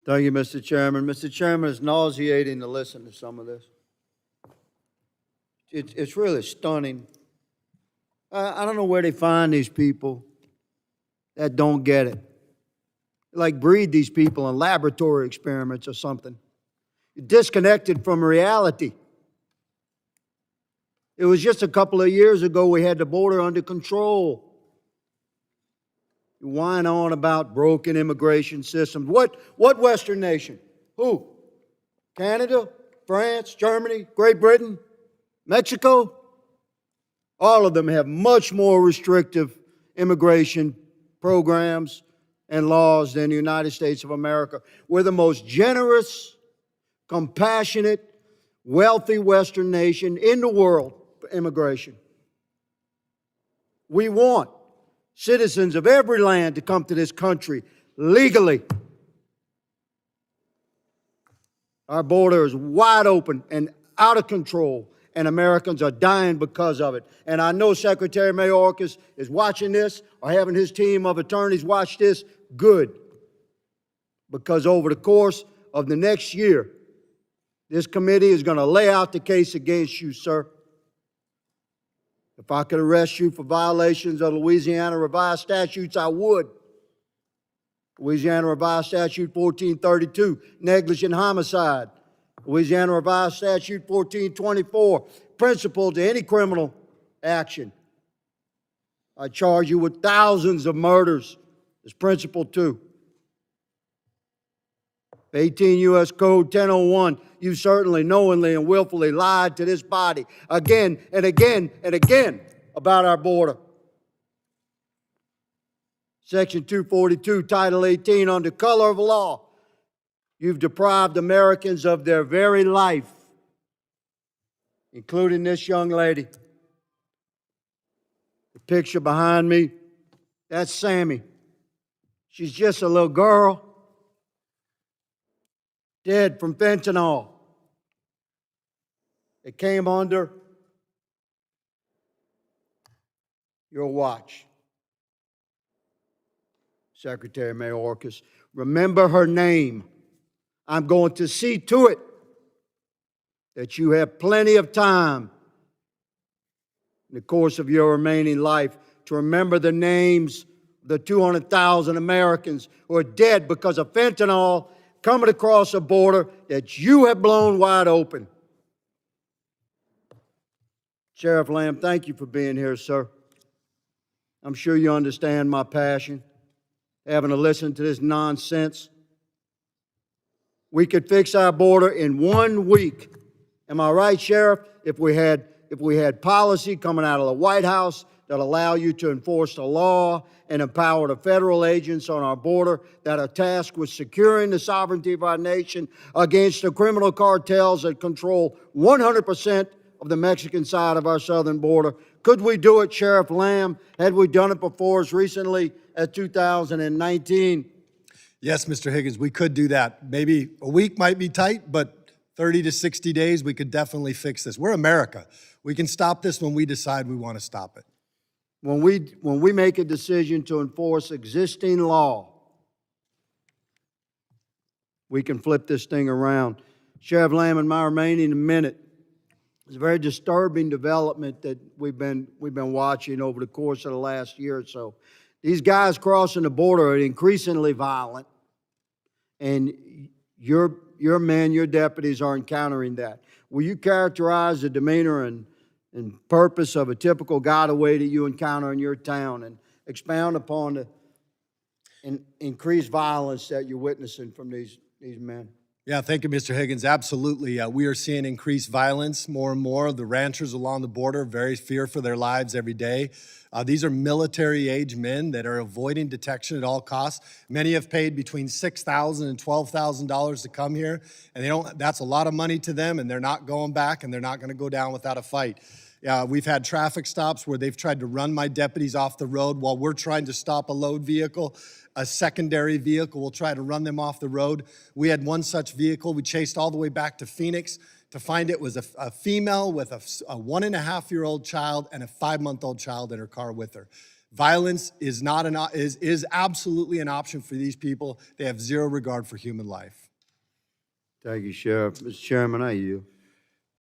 Thank you, Mr. Chairman. Mr. Chairman, it's nauseating to listen to some of this. It's really stunning. I don't know where they find these people that don't get it. Like breed these people in laboratory experiments or something. You're disconnected from reality. It was just a couple of years ago we had the border under control. You whine on about broken immigration systems. What Western nation? Who? Canada? France? Germany? Great Britain? Mexico? All of them have much more restrictive immigration programs and laws than the United States of America. We're the most generous, compassionate, wealthy Western nation in the world for immigration. We want citizens of every land to come to this country legally. Our border is wide open and out of control, and Americans are dying because of it. And I know Secretary Mayorkas is watching this, or having his team of attorneys watch this. Good. Because over the course of the next year, this committee is going to lay out the case against you, sir. If I could arrest you for violations of Louisiana revised statutes, I would. Louisiana revised statute 1432, negligent homicide. Louisiana revised statute 1424, principal to any criminal action. I charge you with thousands of murders as principal too. 18 U.S. Code 1001, you certainly knowingly and willfully lied to this body again and again and again about our border. Section 242, Title 18, under color of law, you've deprived Americans of their very life, including this young lady. The picture behind me, that's Sammy. She's just a little girl, dead from fentanyl. It came under your watch, Secretary Mayorkas. Remember her name. I'm going to see to it that you have plenty of time in the course of your remaining life to remember the names of the 200,000 Americans who are dead because of fentanyl coming across a border that you have blown wide open. Sheriff Lamb, thank you for being here, sir. I'm sure you understand my passion, having to listen to this nonsense. We could fix our border in 1 week. Am I right, Sheriff? If we had policy coming out of the White House that allow you to enforce the law and empower the federal agents on our border that are tasked with securing the sovereignty of our nation against the criminal cartels that control 100% of the Mexican side of our southern border. Could we do it, Sheriff Lamb? Had we done it before as recently as 2019? Yes, Mr. Higgins, we could do that. Maybe a week might be tight, but 30 to 60 days, we could definitely fix this. We're America. We can stop this when we decide we want to stop it. When we make a decision to enforce existing law, we can flip this thing around. Sheriff Lamb, in my remaining minute, it's a very disturbing development that we've been watching over the course of the last year or so. These guys crossing the border are increasingly violent, and your men, your deputies are encountering that. Will you characterize the demeanor and purpose of a typical getaway that you encounter in your town and expound upon the increased violence that you're witnessing from these men? Yeah, thank you, Mr. Higgins. Absolutely. We are seeing increased violence more and more. The ranchers along the border very fear for their lives every day. These are military-age men that are avoiding detection at all costs. Many have paid between $6,000 and $12,000 to come here, and that's a lot of money to them, and they're not going back, and they're not going to go down without a fight. We've had traffic stops where they've tried to run my deputies off the road while we're trying to stop a load vehicle. A secondary vehicle will try to run them off the road. We had one such vehicle. We chased all the way back to Phoenix to find it was a female with a 1.5-year-old child and a 5-month-old child in her car with her. Violence is not is absolutely an option for these people. They have zero regard for human life. Thank you, Sheriff. Mr. Chairman, I yield.